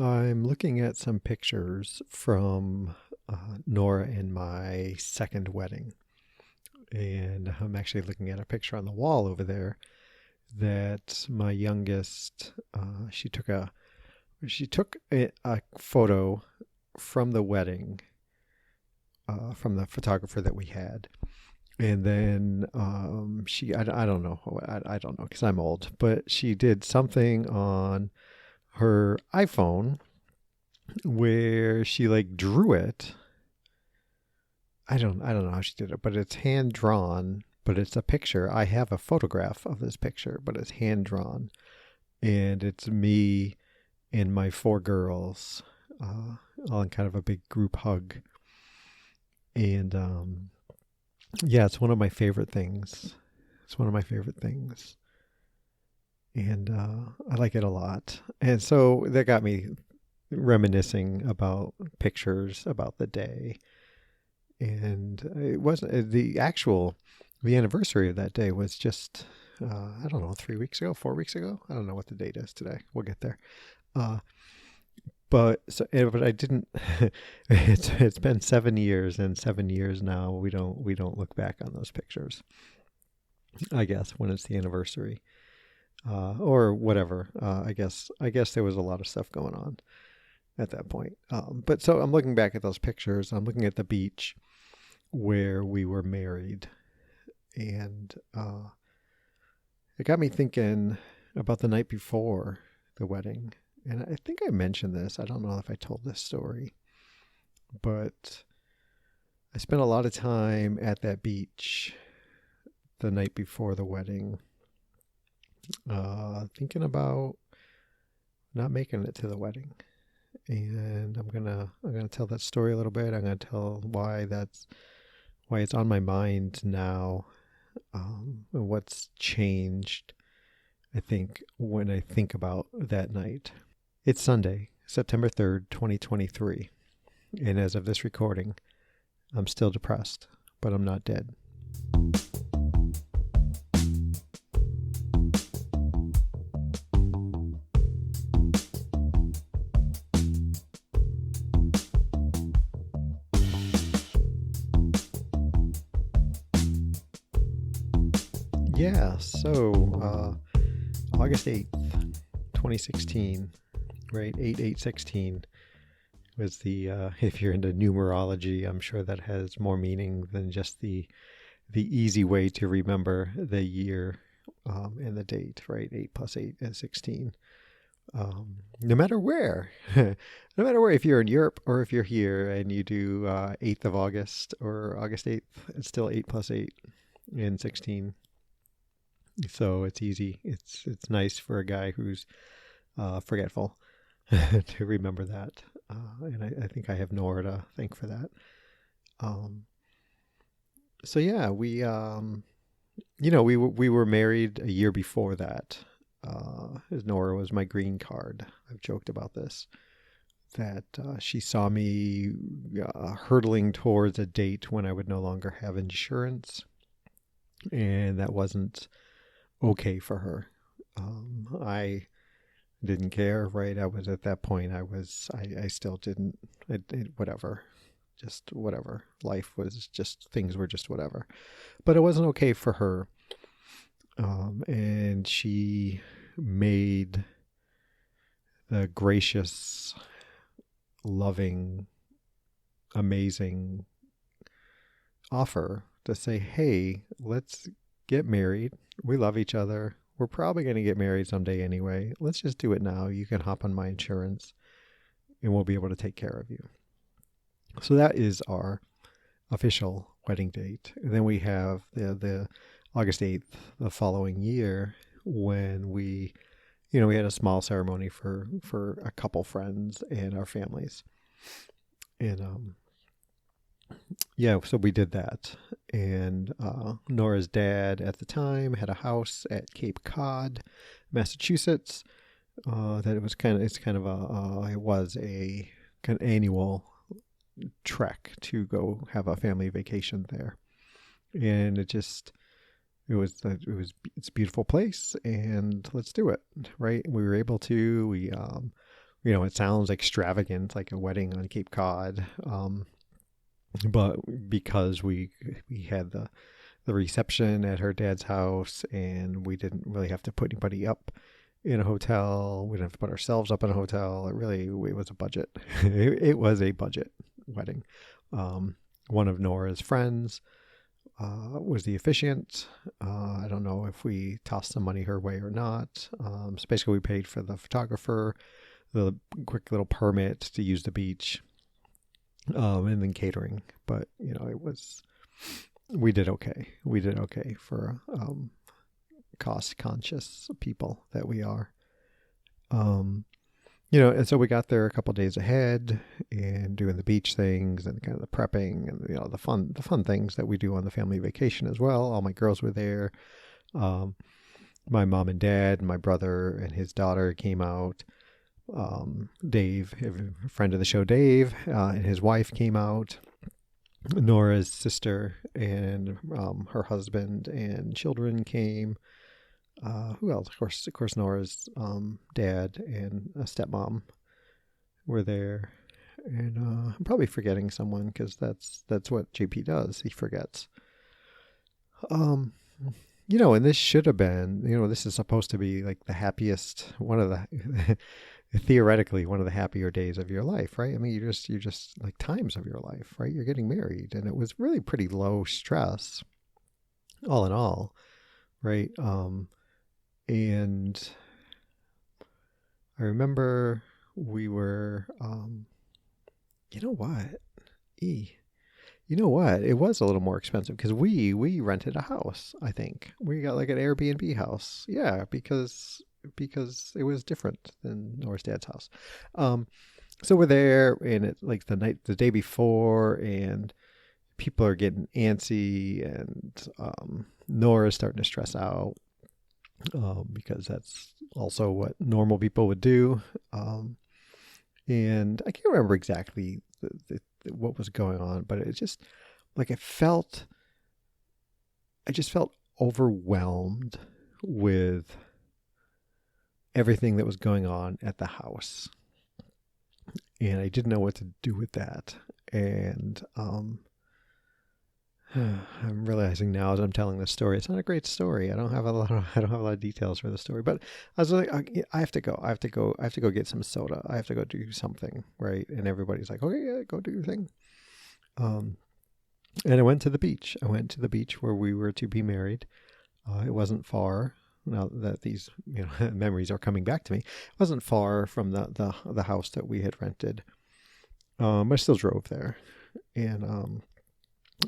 I'm looking at some pictures from Nora and my second wedding. And I'm actually looking at a picture on the wall over there that my youngest, she took a photo from the wedding, from the photographer that we had. And then I don't know, I don't know because I'm old, but she did something on her iPhone where she like drew it. I don't know how she did it, but it's hand drawn, but it's a picture. I have a photograph of this picture, but it's hand drawn. And it's me and my four girls, all in kind of a big group hug. And yeah, it's one of my favorite things. It's one of my favorite things. And I like it a lot. And so that got me reminiscing about pictures about the day. And it wasn't the anniversary of that day was just, I don't know, 3 weeks ago, 4 weeks ago. I don't know what the date is today. We'll get there. But I didn't, it's been 7 years, and 7 years now, we don't look back on those pictures, I guess, when it's the anniversary, or whatever. I guess there was a lot of stuff going on at that point. But so I'm looking back at those pictures. I'm looking at the beach where we were married, and it got me thinking about the night before the wedding. And I think I mentioned this. I don't know if I told this story, but I spent a lot of time at that beach the night before the wedding, thinking about not making it to the wedding. And I'm gonna tell that story a little bit. I'm gonna tell why it's on my mind now, and what's changed, I think, when I think about that night. It's Sunday, September 3rd, 2023. And as of this recording, I'm still depressed, but I'm not dead. Yeah, so August 8th, 2016, right? 8/8/16 was the, if you're into numerology, I'm sure that has more meaning than just the easy way to remember the year and the date, right? 8 plus 8 is 16. No matter where, no matter where, if you're in Europe or if you're here and you do 8th of August or August 8th, it's still 8 plus 8 and 16. So it's easy. It's nice for a guy who's forgetful to remember that. And I think I have Nora to thank for that. So yeah, we were married a year before that. Nora was my green card. I've joked about this, that she saw me hurtling towards a date when I would no longer have insurance, and that wasn't okay for her. I didn't care, right? I was at that point, I still didn't, whatever, just whatever. Life was just, things were just whatever. But it wasn't okay for her. And she made the gracious, loving, amazing offer to say, hey, let's get married. We love each other. We're probably going to get married someday anyway. Let's just do it now. You can hop on my insurance and we'll be able to take care of you. So that is our official wedding date. And then we have the August 8th, the following year, when we had a small ceremony for a couple friends and our families. And yeah, so we did that. And Nora's dad at the time had a house at Cape Cod, Massachusetts. It was a kind of annual trek to go have a family vacation there. And it's a beautiful place, and let's do it, right? We were able to. We it sounds extravagant, like a wedding on Cape Cod. But because we had the reception at her dad's house, and we didn't really have to put anybody up in a hotel. We didn't have to put ourselves up in a hotel. It was a budget. It was a budget wedding. One of Nora's friends was the officiant. I don't know if we tossed some money her way or not. So basically we paid for the photographer, the quick little permit to use the beach, and then catering. But, we did okay. We did okay for cost conscious people that we are. And so we got there a couple days ahead and doing the beach things and kind of the prepping and, the fun things that we do on the family vacation as well. All my girls were there. My mom and dad and my brother and his daughter came out. Dave, a friend of the show, Dave, and his wife came out. Nora's sister and her husband and children came. Who else? Of course, Nora's dad and a stepmom were there. And I'm probably forgetting someone because that's what JP does. He forgets. And this should have been, this is supposed to be like the happiest, one of the theoretically one of the happier days of your life, right? I mean, you're just like times of your life, right? You're getting married, and it was really pretty low stress, all in all, right? And I remember we were, you know what? It was a little more expensive because we rented a house. I think we got like an Airbnb house. Yeah, because it was different than Nora's dad's house. So we're there, and it's like the day before, and people are getting antsy, and Nora's starting to stress out, because that's also what normal people would do. And I can't remember exactly what was going on, but it just like I just felt overwhelmed with everything that was going on at the house, and I didn't know what to do with that. And I'm realizing now as I'm telling this story, it's not a great story. I don't have a lot of details for the story, but I was like, I have to go get some soda. I have to go do something, right? And everybody's like, okay, yeah, go do your thing. And I went to the beach. I went to the beach where we were to be married. It wasn't far. Now that these memories are coming back to me, it wasn't far from the house that we had rented. I still drove there, and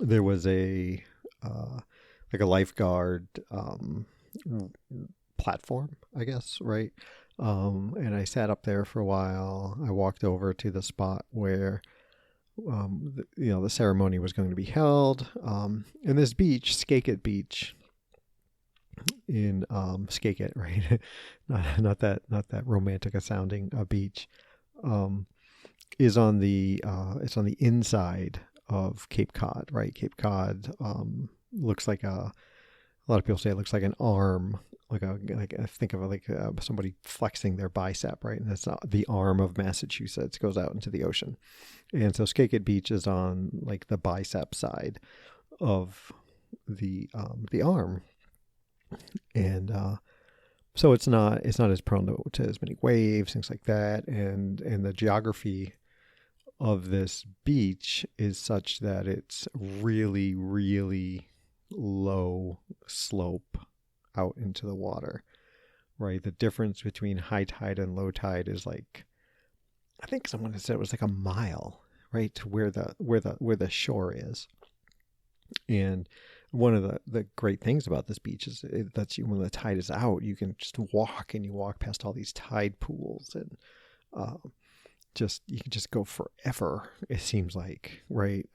there was a like a lifeguard platform, I guess, right? And I sat up there for a while. I walked over to the spot where the ceremony was going to be held. And this beach, Skakit Beach, in Skakit, right? not that romantic a sounding beach, is on the it's on the inside of Cape Cod, right? Cape Cod looks like a lot of people say it looks like an arm, like I think of it like somebody flexing their bicep, right? And that's the arm of Massachusetts, goes out into the ocean. And so Skakit Beach is on like the bicep side of the arm. And so it's not as prone to as many waves, things like that. And the geography of this beach is such that it's really, really low slope out into the water, right? The difference between high tide and low tide is like, I think someone said it was like a mile, right, to where the shore is. And one of the great things about this beach is that when the tide is out, you can just walk, and you walk past all these tide pools, and you can just go forever, it seems like, right?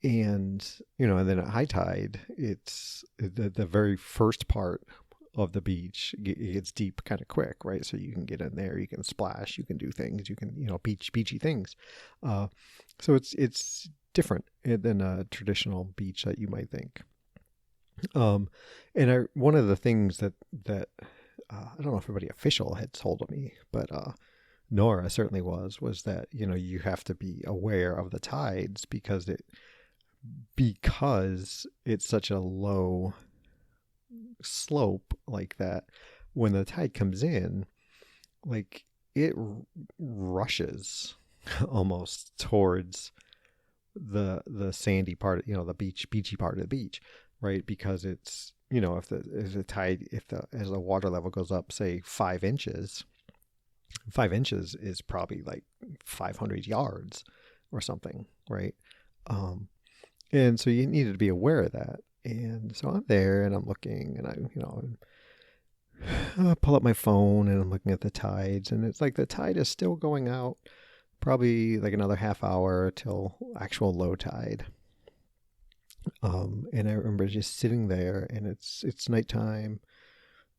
And then at high tide, it's the very first part of the beach, it gets deep kind of quick, right? So you can get in there, you can splash, you can do things, you can beachy things. So it's different than a traditional beach that you might think. And one of the things that I don't know if everybody official had told me, but Nora certainly was that, you have to be aware of the tides because it's such a low slope like that. When the tide comes in, like it rushes almost towards the sandy part, the beachy part of the beach, right? Because it's, if the as the water level goes up, say 5 inches, 5 inches is probably like 500 yards or something, right? Um, and so you needed to be aware of that. And so I'm there and I'm looking and I pull up my phone and I'm looking at the tides, and it's like the tide is still going out, probably like another half hour till actual low tide. And I remember just sitting there, and it's nighttime.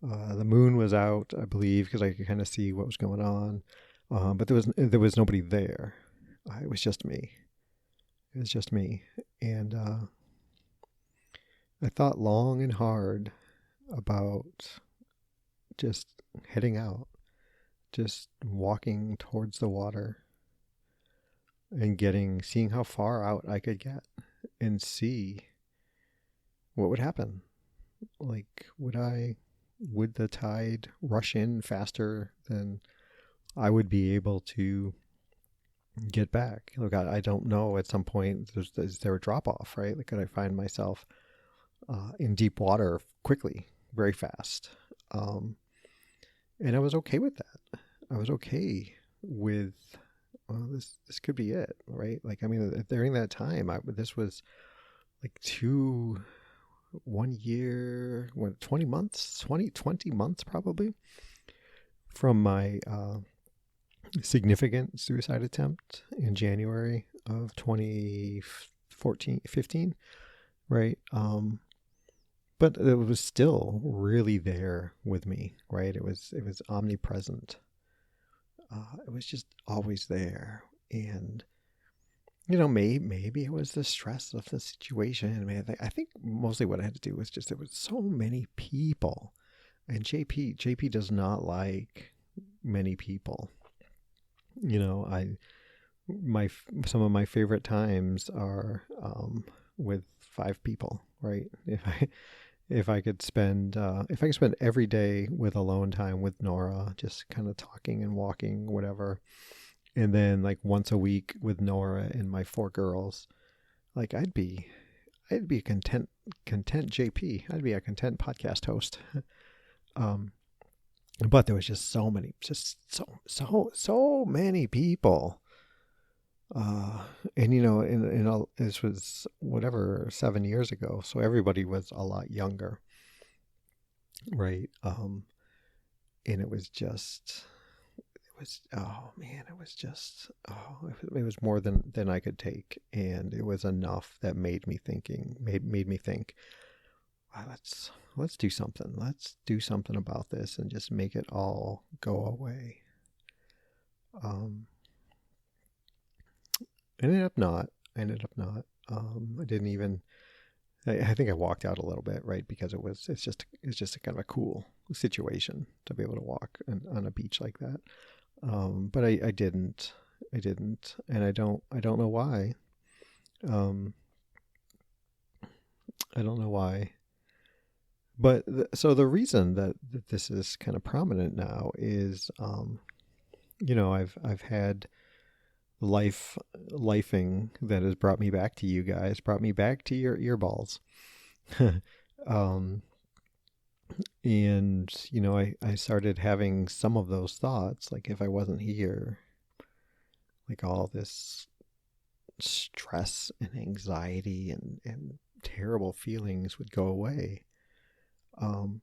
The moon was out, I believe, because I could kind of see what was going on. But there was nobody there. It was just me. It was just me, and I thought long and hard about just heading out, just walking towards the water, and seeing how far out I could get, and see what would happen. Like, would the tide rush in faster than I would be able to get back? Look, I don't know. At some point, is there a drop off, right? Like, could I find myself in deep water quickly, very fast? And I was okay with that. I was okay with, well, this could be it, right? Like, I mean, during that time, this was like 1 year, 20 months, 20 months probably from my significant suicide attempt in January of 2015, right? But it was still really there with me, right? It was omnipresent. It was just always there. And maybe it was the stress of the situation. I mean, I think mostly what I had to do was just, there was so many people, and JP does not like many people. Some of my favorite times are with 5 people, right? If I could spend every day with alone time with Nora, just kind of talking and walking, whatever. And then like once a week with Nora and my 4 girls, like I'd be a content JP. I'd be a content podcast host. But there was just so many, just so many people. And this was whatever 7 years ago, so everybody was a lot younger, right? And it was oh man, it was more than I could take, and it was enough that made me think, wow, let's do something. Let's do something about this and just make it all go away. I ended up not. I didn't even. I think I walked out a little bit, right? Because it's just a kind of a cool situation to be able to walk on a beach like that. But I didn't, and I don't know why. I don't know why. But so the reason that this is kind of prominent now is, I've had lifing that has brought me back to you guys, brought me back to your earballs. And I started having some of those thoughts, like if I wasn't here, like all this stress and anxiety and terrible feelings would go away. So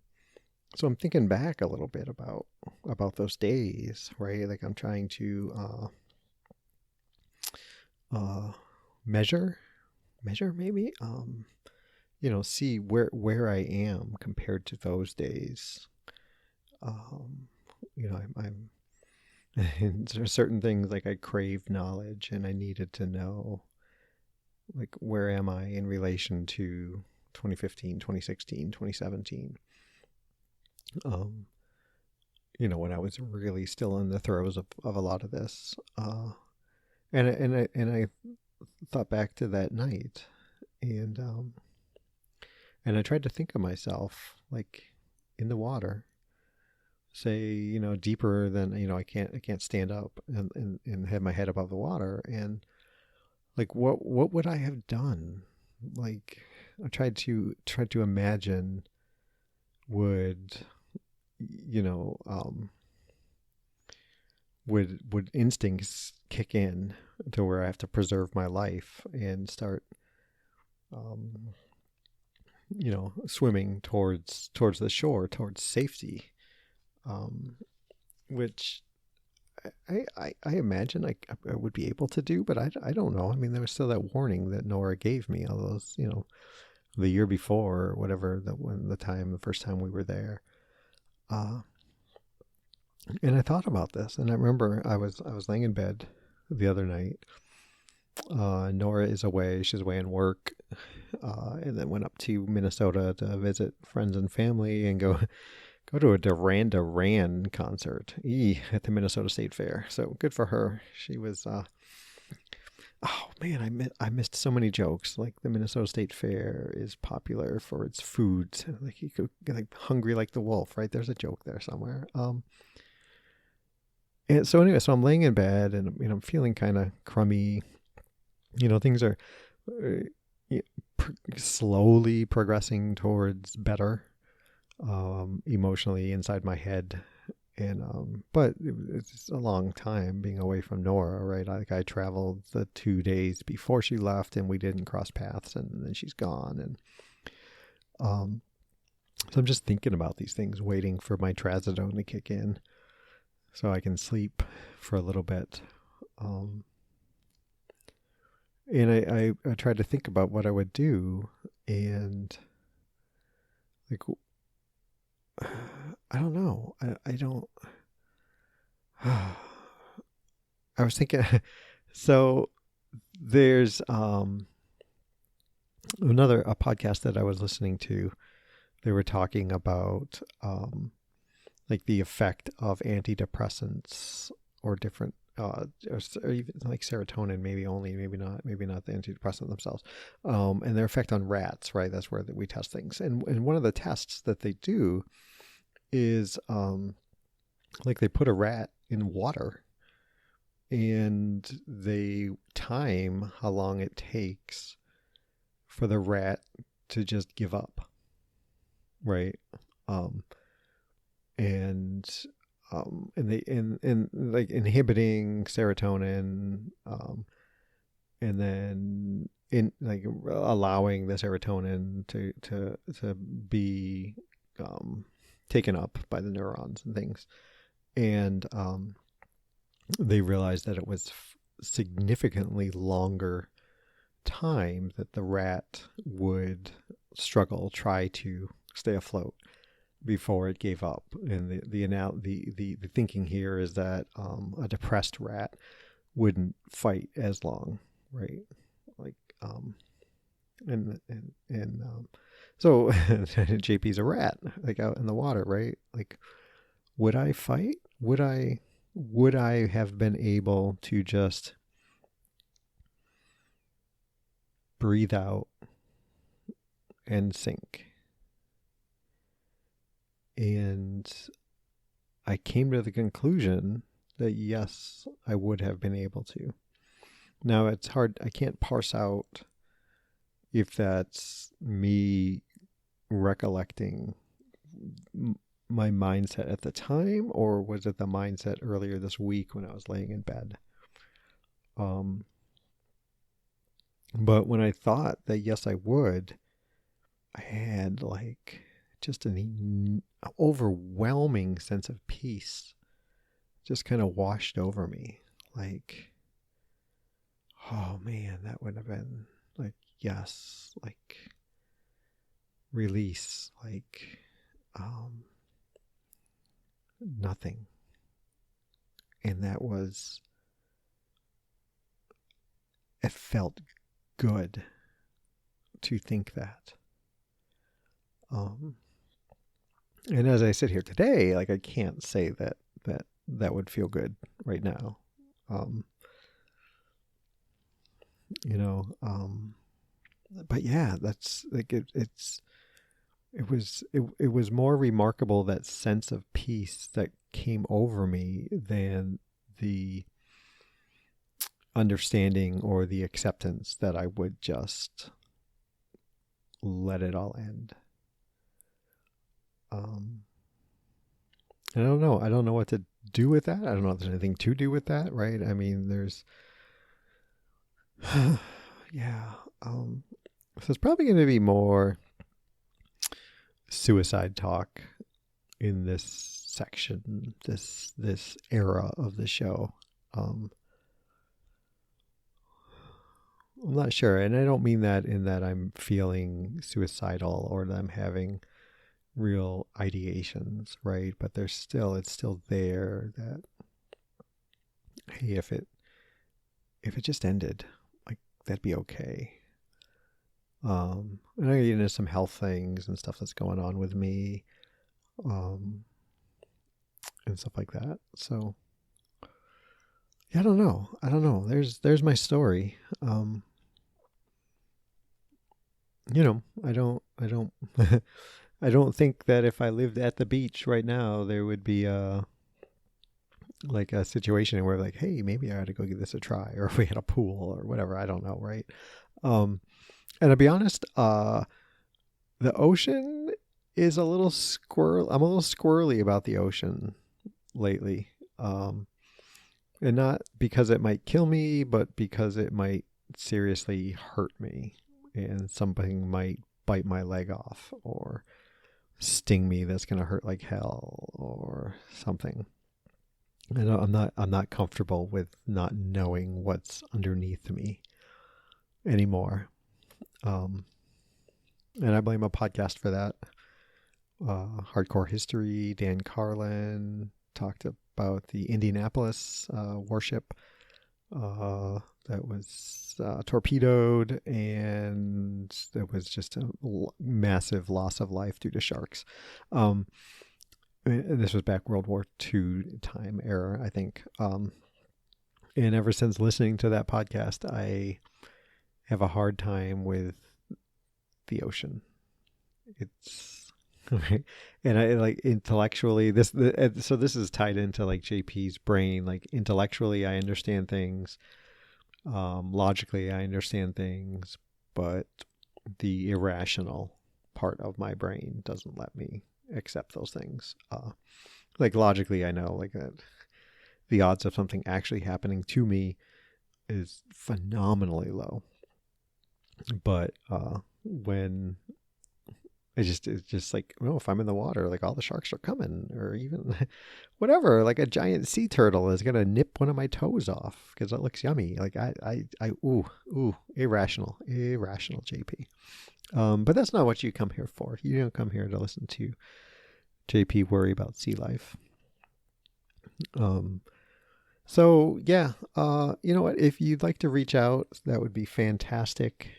I'm thinking back a little bit about those days, right? Like I'm trying to measure maybe, see where I am compared to those days. I'm there's certain things, like I crave knowledge and I needed to know, like, where am I in relation to 2015, 2016, 2017? when I was really still in the throes of a lot of this. And I thought back to that night, and and I tried to think of myself like in the water, say, deeper than, I can't stand up and have my head above the water. And like, what would I have done? Like, I tried to imagine, would, you know, would instincts kick in to where I have to preserve my life and start, um, swimming towards the shore, towards safety, um, which I imagine I would be able to do, but I don't know. I mean, there was still that warning that Nora gave me all those, the year before or whatever, the first time we were there. Uh, and I thought about this, and I remember I was laying in bed the other night. Nora is away; she's away in work, and then went up to Minnesota to visit friends and family and go to a Duran Duran concert at the Minnesota State Fair. So good for her. She was. Oh man, I missed so many jokes. Like, the Minnesota State Fair is popular for its foods. Like, you could get like hungry like the wolf, right? There's a joke there somewhere. And so anyway, so I'm laying in bed and I'm feeling kind of crummy. Things are slowly progressing towards better, emotionally inside my head. And but it's a long time being away from Nora, right? Like, I traveled the 2 days before she left, and we didn't cross paths, and then she's gone. And so I'm just thinking about these things, waiting for my trazodone to kick in so I can sleep for a little bit. And I tried to think about what I would do, and like, I don't know. I don't. I was thinking. So there's a podcast that I was listening to. They were talking about like the effect of antidepressants or different or even like serotonin, maybe not the antidepressant themselves, and their effect on rats, right? That's where we test things. And one of the tests that they do is like, they put a rat in water and they time how long it takes for the rat to just give up, right? um and and like inhibiting serotonin, and then in like allowing the serotonin to be taken up by the neurons and things. And they realized that it was significantly longer time that the rat would try to stay afloat before it gave up. And the thinking here is that a depressed rat wouldn't fight as long, right? Like, so JP's a rat, like, out in the water, right? Like, would I fight? Would I have been able to just breathe out and sink? And I came to the conclusion that yes, I would have been able to. Now, it's hard. I can't parse out if that's me recollecting my mindset at the time, or was it the mindset earlier this week when I was laying in bed. But when I thought that yes, I would, I had like just an overwhelming sense of peace just kind of washed over me. Like, oh man, that would have been like, yes, like release, like nothing. And it felt good to think that. And as I sit here today, like I can't say that would feel good right now. You know, but yeah, that's like it was more remarkable, that sense of peace that came over me, than the understanding or the acceptance that I would just let it all end. I don't know. I don't know what to do with that. I don't know if there's anything to do with that, right? I mean, there's, yeah. So it's probably going to be more suicide talk in this section, this era of the show. I'm not sure, and I don't mean that in that I'm feeling suicidal or that I'm having real ideations, right? But it's still there that, hey, if it just ended, like, that'd be okay. And I get into some health things and stuff that's going on with me, and stuff like that. So yeah, I don't know. There's my story. You know, I don't I don't think that if I lived at the beach right now, there would be like a situation where like, hey, maybe I ought to go give this a try, or if we had a pool or whatever, I don't know, right? And to be honest, the ocean is a little I'm a little squirrely about the ocean lately. And not because it might kill me, but because it might seriously hurt me, and something might bite my leg off or sting me that's going to hurt like hell or something. And I'm not comfortable with not knowing what's underneath me anymore. And I blame a podcast for that. Hardcore History, Dan Carlin talked about the Indianapolis warship that was torpedoed, and there was just a massive loss of life due to sharks. And this was back World War II time era, I think. And ever since listening to that podcast, I have a hard time with the ocean. It's right. And I like intellectually so this is tied into like JP's brain. Like intellectually, I understand things. Logically, I understand things, but the irrational part of my brain doesn't let me accept those things. Like logically, I know like that the odds of something actually happening to me is phenomenally low. But when it's just like, well, if I'm in the water, like all the sharks are coming, or even whatever, like a giant sea turtle is gonna nip one of my toes off because it looks yummy. Like irrational JP. But that's not what you come here for. You don't come here to listen to JP worry about sea life. So yeah, you know what? If you'd like to reach out, that would be fantastic.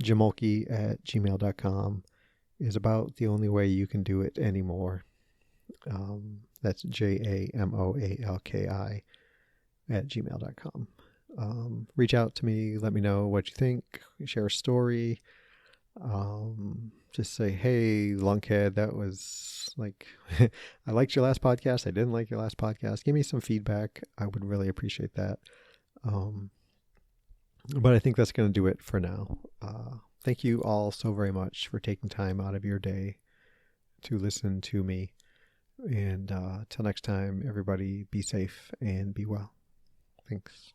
Jamolki@gmail.com is about the only way you can do it anymore. That's JAMOALKI@gmail.com. Reach out to me, let me know what you think, share a story. Just say, hey, lunkhead, that was like, I liked your last podcast. I didn't like your last podcast. Give me some feedback. I would really appreciate that. But I think that's going to do it for now. Thank you all so very much for taking time out of your day to listen to me. And till next time, everybody be safe and be well. Thanks.